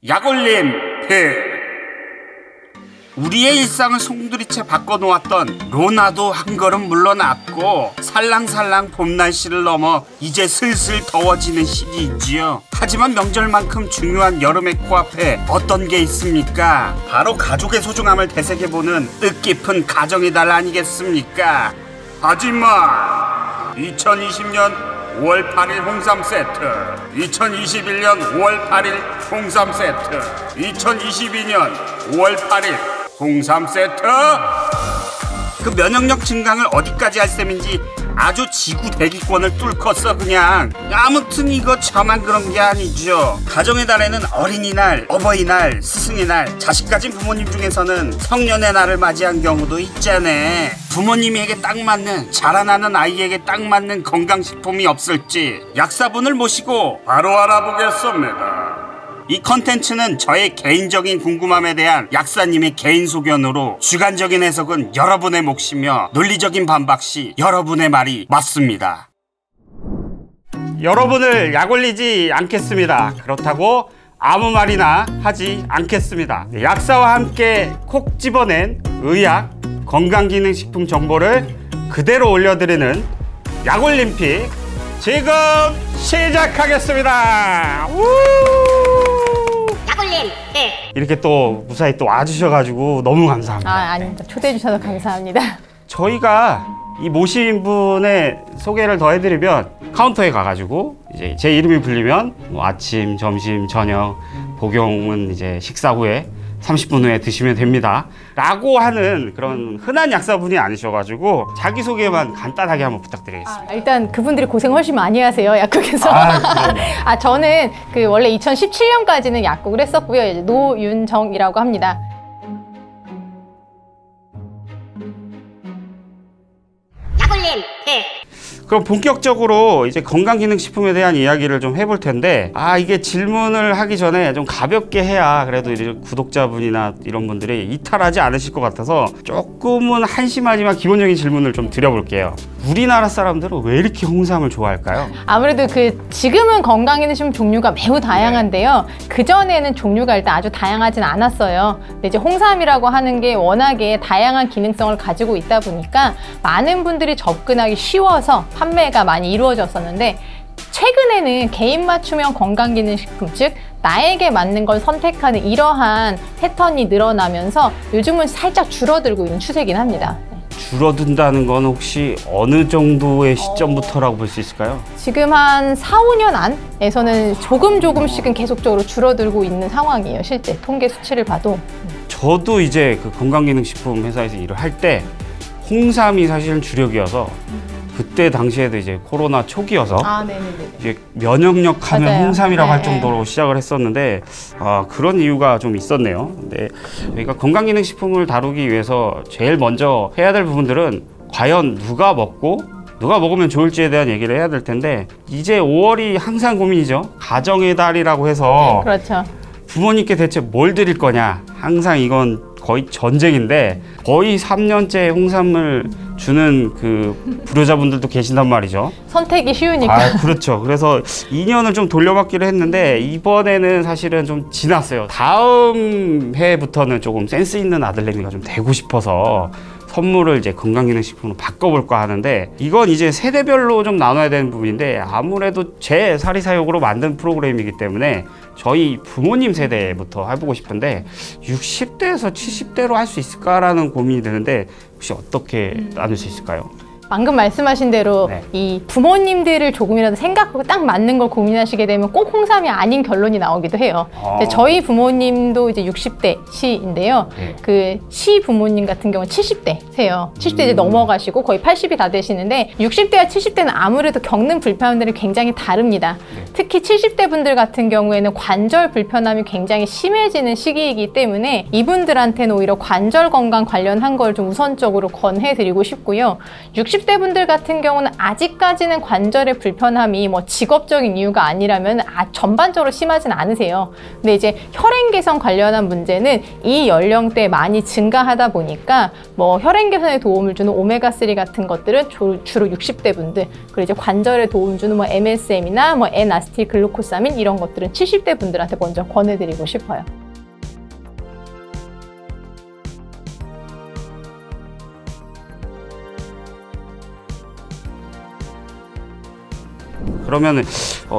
약올림 우리의 일상을 송두리째 바꿔놓았던 로나도 한 걸음 물러났고 살랑살랑 봄 날씨를 넘어 이제 슬슬 더워지는 시기이지요. 하지만 명절만큼 중요한 여름의 코앞에 어떤 게 있습니까? 바로 가족의 소중함을 되새겨보는 뜻깊은 가정의 달 아니겠습니까? 하지만 2020년 5월 8일 홍삼 세트, 2021년 5월 8일 홍삼 세트, 2022년 5월 8일 홍삼 세트. 그 면역력 증강을 어디까지 할 셈인지 아주 지구 대기권을 뚫었어 그냥. 아무튼 이거 저만 그런 게 아니죠. 가정의 달에는 어린이날, 어버이날, 스승의 날, 자식 가진 부모님 중에서는 성년의 날을 맞이한 경우도 있잖아. 부모님에게 딱 맞는, 자라나는 아이에게 딱 맞는 건강식품이 없을지 약사분을 모시고 바로 알아보겠습니다. 이 컨텐츠는 저의 개인적인 궁금함에 대한 약사님의 개인 소견으로 주관적인 해석은 여러분의 몫이며 논리적인 반박 시 여러분의 말이 맞습니다. 여러분을 약올리지 않겠습니다. 그렇다고 아무 말이나 하지 않겠습니다. 약사와 함께 콕 집어낸 의학, 건강기능식품 정보를 그대로 올려드리는 약올림픽 지금 시작하겠습니다. 이렇게 또 무사히 또 와주셔가지고 너무 감사합니다. 아닙니다. 초대해 주셔서 감사합니다. 저희가 이 모신 분의 소개를 더 해드리면 카운터에 가가지고 이제 제 이름이 불리면 뭐 아침, 점심, 저녁, 복용은 이제 식사 후에 30분 후에 드시면 됩니다 라고 하는 그런 흔한 약사분이 아니셔가지고 자기소개만 간단하게 한번 부탁드리겠습니다. 일단 그분들이 고생 훨씬 많이 하세요, 약국에서. 저는 원래 2017년까지는 약국을 했었고요. 이제 노윤정이라고 합니다. 약올림 그럼 본격적으로 이제 건강기능식품에 대한 이야기를 좀 해볼 텐데, 이게 질문을 하기 전에 좀 가볍게 해야 그래도 이제 구독자분이나 이런 분들이 이탈하지 않으실 것 같아서 조금은 한심하지만 기본적인 질문을 좀 드려볼게요. 우리나라 사람들은 왜 이렇게 홍삼을 좋아할까요? 아무래도 지금은 건강기능식품 종류가 매우 다양한데요. 그전에는 종류가 일단 아주 다양하진 않았어요. 근데 이제 홍삼이라고 하는 게 워낙에 다양한 기능성을 가지고 있다 보니까 많은 분들이 접근하기 쉬워서 판매가 많이 이루어졌었는데, 최근에는 개인 맞춤형 건강기능식품, 즉 나에게 맞는 걸 선택하는 이러한 패턴이 늘어나면서 요즘은 살짝 줄어들고 있는 추세긴 합니다. 줄어든다는 건 혹시 어느 정도의 시점부터라고 볼 수 있을까요? 지금 한 4, 5년 안에서는 조금씩은 계속적으로 줄어들고 있는 상황이에요. 실제 통계 수치를 봐도. 저도 이제 그 건강기능식품 회사에서 일을 할 때 홍삼이 사실은 주력이어서 그때 당시에도 이제 코로나 초기여서 이제 면역력 하면 맞아요. 홍삼이라고 할 정도로 시작을 했었는데 그런 이유가 좀 있었네요. 근데 저희가 건강기능식품을 다루기 위해서 제일 먼저 해야 될 부분들은 과연 누가 먹으면 좋을지에 대한 얘기를 해야 될 텐데, 이제 5월이 항상 고민이죠. 가정의 달이라고 해서 그렇죠. 부모님께 대체 뭘 드릴 거냐, 항상 이건 거의 전쟁인데, 거의 3년째 홍삼을 주는 그 불효자분들도 계신단 말이죠. 선택이 쉬우니까. 그렇죠. 그래서 2년을 좀 돌려받기로 했는데 이번에는 사실은 좀 지났어요. 다음 해부터는 조금 센스 있는 아들내미가 좀 되고 싶어서 선물을 이제 건강기능식품으로 바꿔볼까 하는데, 이건 이제 세대별로 좀 나눠야 되는 부분인데, 아무래도 제 사리사욕으로 만든 프로그램이기 때문에 저희 부모님 세대부터 해보고 싶은데, 60대에서 70대로 할 수 있을까라는 고민이 드는데 혹시 어떻게 나눌 수 있을까요? 방금 말씀하신 대로 이 부모님들을 조금이라도 생각하고 딱 맞는 걸 고민하시게 되면 꼭 홍삼이 아닌 결론이 나오기도 해요. 저희 부모님도 이제 60대 시인데요. 그 시 부모님 같은 경우는 70대세요. 70대 이제 넘어가시고 거의 80이 다 되시는데, 60대와 70대는 아무래도 겪는 불편들이 굉장히 다릅니다. 특히 70대 분들 같은 경우에는 관절 불편함이 굉장히 심해지는 시기이기 때문에 이분들한테는 오히려 관절 건강 관련한 걸 좀 우선적으로 권해드리고 싶고요. 60대 60대 분들 같은 경우는 아직까지는 관절의 불편함이 뭐 직업적인 이유가 아니라면 전반적으로 심하진 않으세요. 근데 이제 혈행 개선 관련한 문제는 이 연령대에 많이 증가하다 보니까 뭐 혈행 개선에 도움을 주는 오메가3 같은 것들은 주로 60대 분들, 그리고 이제 관절에 도움을 주는 뭐 MSM이나 뭐 N-아세틸 글루코사민 이런 것들은 70대 분들한테 먼저 권해드리고 싶어요. 그러면은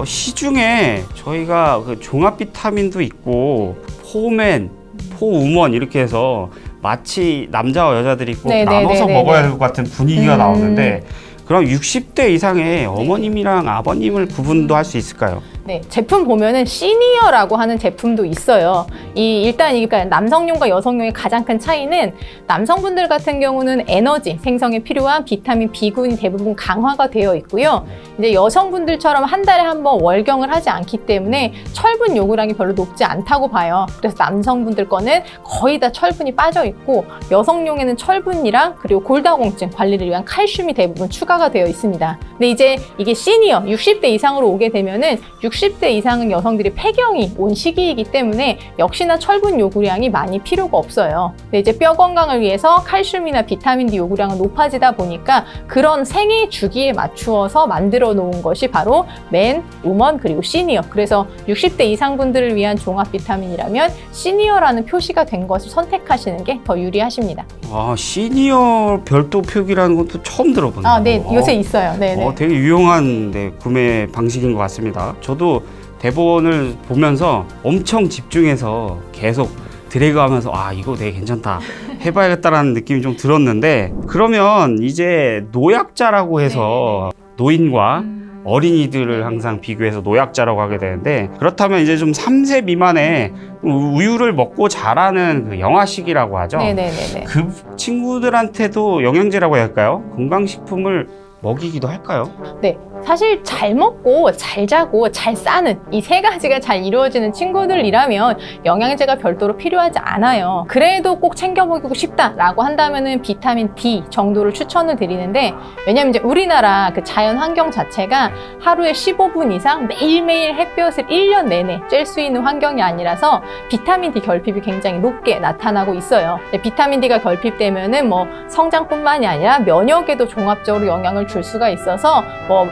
시중에 저희가 그 종합 비타민도 있고 포맨, 포우먼 이렇게 해서 마치 남자와 여자들이 꼭 나눠서 먹어야 할 것 같은 분위기가 나오는데, 그럼 60대 이상의 어머님이랑 아버님을 구분도 할 수 있을까요? 네, 제품 보면은 시니어라고 하는 제품도 있어요. 일단 그러니까 남성용과 여성용의 가장 큰 차이는, 남성분들 같은 경우는 에너지 생성에 필요한 비타민 B군이 대부분 강화가 되어 있고요. 이제 여성분들처럼 한 달에 한 번 월경을 하지 않기 때문에 철분 요구량이 별로 높지 않다고 봐요. 그래서 남성분들 거는 거의 다 철분이 빠져 있고, 여성용에는 철분이랑 그리고 골다공증 관리를 위한 칼슘이 대부분 추가가 되어 있습니다. 근데 이제 이게 시니어 60대 이상으로 오게 되면은 60대 이상은 여성들이 폐경이 온 시기이기 때문에 역시나 철분 요구량이 많이 필요가 없어요. 근데 이제 뼈 건강을 위해서 칼슘이나 비타민 D 요구량은 높아지다 보니까 그런 생애 주기에 맞추어서 만들어 놓은 것이 바로 맨, 우먼, 그리고 시니어. 그래서 60대 이상 분들을 위한 종합 비타민이라면 시니어라는 표시가 된 것을 선택하시는 게 더 유리하십니다. 아, 시니어 별도 표기라는 것도 처음 들어보네요. 아, 네, 요새 있어요. 네, 되게 유용한 구매 방식인 것 같습니다. 저도 대본을 보면서 엄청 집중해서 계속 드래그하면서 이거 되게 괜찮다, 해봐야겠다라는 느낌이 좀 들었는데, 그러면 이제 노약자라고 해서 노인과 어린이들을 항상 비교해서 노약자라고 하게 되는데, 그렇다면 이제 좀 3세 미만의 우유를 먹고 자라는 그 영아식이라고 하죠. 네네네. 그 친구들한테도 영양제라고 해야 할까요? 건강식품을 먹이기도 할까요? 네. 사실 잘 먹고 잘 자고 잘 싸는 이 세 가지가 잘 이루어지는 친구들이라면 영양제가 별도로 필요하지 않아요. 그래도 꼭 챙겨 먹이고 싶다라고 한다면은 비타민 D 정도를 추천을 드리는데, 왜냐면 이제 우리나라 그 자연 환경 자체가 하루에 15분 이상 매일매일 햇볕을 1년 내내 쬐을 수 있는 환경이 아니라서 비타민 D 결핍이 굉장히 높게 나타나고 있어요. 비타민 D가 결핍되면은 뭐 성장뿐만이 아니라 면역에도 종합적으로 영향을 줄 수가 있어서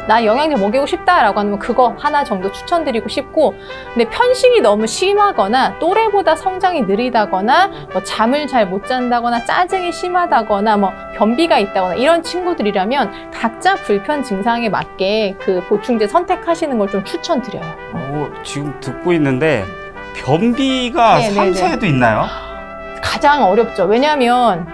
나 영양제 먹이고 싶다라고 하면 그거 하나 정도 추천드리고 싶고, 근데 편식이 너무 심하거나 또래보다 성장이 느리다거나 뭐 잠을 잘 못 잔다거나 짜증이 심하다거나 뭐 변비가 있다거나 이런 친구들이라면 각자 불편 증상에 맞게 그 보충제 선택하시는 걸 좀 추천드려요. 지금 듣고 있는데 변비가 3세에도 있나요? 가장 어렵죠. 왜냐하면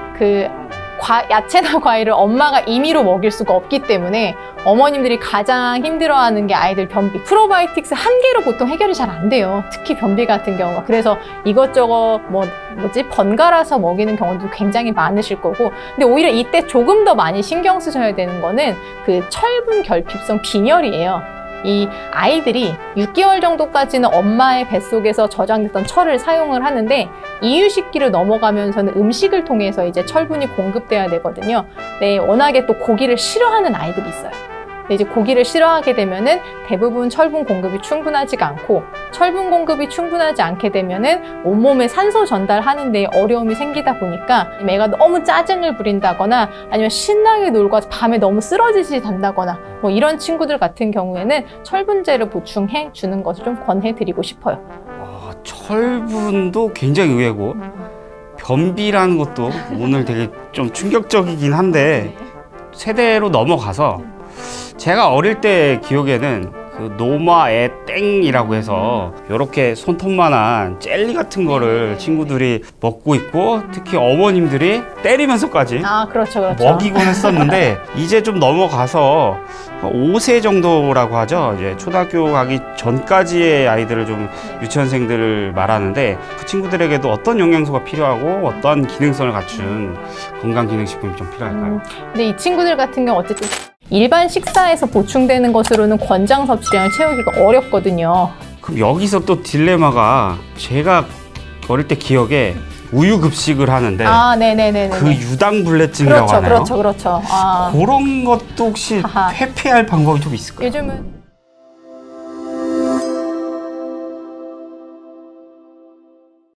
야채나 과일을 엄마가 임의로 먹일 수가 없기 때문에 어머님들이 가장 힘들어하는 게 아이들 변비. 프로바이오틱스 한 개로 보통 해결이 잘 안 돼요. 특히 변비 같은 경우가. 그래서 이것저것 번갈아서 먹이는 경우도 굉장히 많으실 거고, 근데 오히려 이때 조금 더 많이 신경 쓰셔야 되는 거는 그 철분 결핍성 빈혈이에요. 이 아이들이 6개월 정도까지는 엄마의 뱃속에서 저장됐던 철을 사용을 하는데, 이유식기를 넘어가면서는 음식을 통해서 이제 철분이 공급돼야 되거든요. 네, 워낙에 또 고기를 싫어하는 아이들이 있어요. 근데 이제 고기를 싫어하게 되면은 대부분 철분 공급이 충분하지가 않고, 철분 공급이 충분하지 않게 되면은 온몸에 산소 전달하는 데 어려움이 생기다 보니까 애가 너무 짜증을 부린다거나 아니면 신나게 놀고 밤에 너무 쓰러지지 않는다거나 뭐 이런 친구들 같은 경우에는 철분제를 보충해 주는 것을 좀 권해드리고 싶어요. 철분도 굉장히 의외고 변비라는 것도 오늘 되게 좀 충격적이긴 한데, 세대로 넘어가서 제가 어릴 때 기억에는 그 노마에 땡이라고 해서 이렇게 손톱만한 젤리 같은 거를 친구들이 먹고 있고, 특히 어머님들이 때리면서까지 그렇죠. 먹이곤 했었는데 이제 좀 넘어가서 5세 정도라고 하죠. 이제 초등학교 가기 전까지의 아이들을 좀 유치원생들을 말하는데, 그 친구들에게도 어떤 영양소가 필요하고 어떤 기능성을 갖춘 건강기능식품이 좀 필요할까요? 근데 이 친구들 같은 경우 어쨌든 일반 식사에서 보충되는 것으로는 권장 섭취량을 채우기가 어렵거든요. 그럼 여기서 또 딜레마가, 제가 어릴 때 기억에 우유 급식을 하는데 아, 네네네. 그 유당불내증이라고 그렇죠, 하나요? 그렇죠. 아. 그런 것도 혹시 하하. 회피할 방법이 좀 있을까요? 요즘은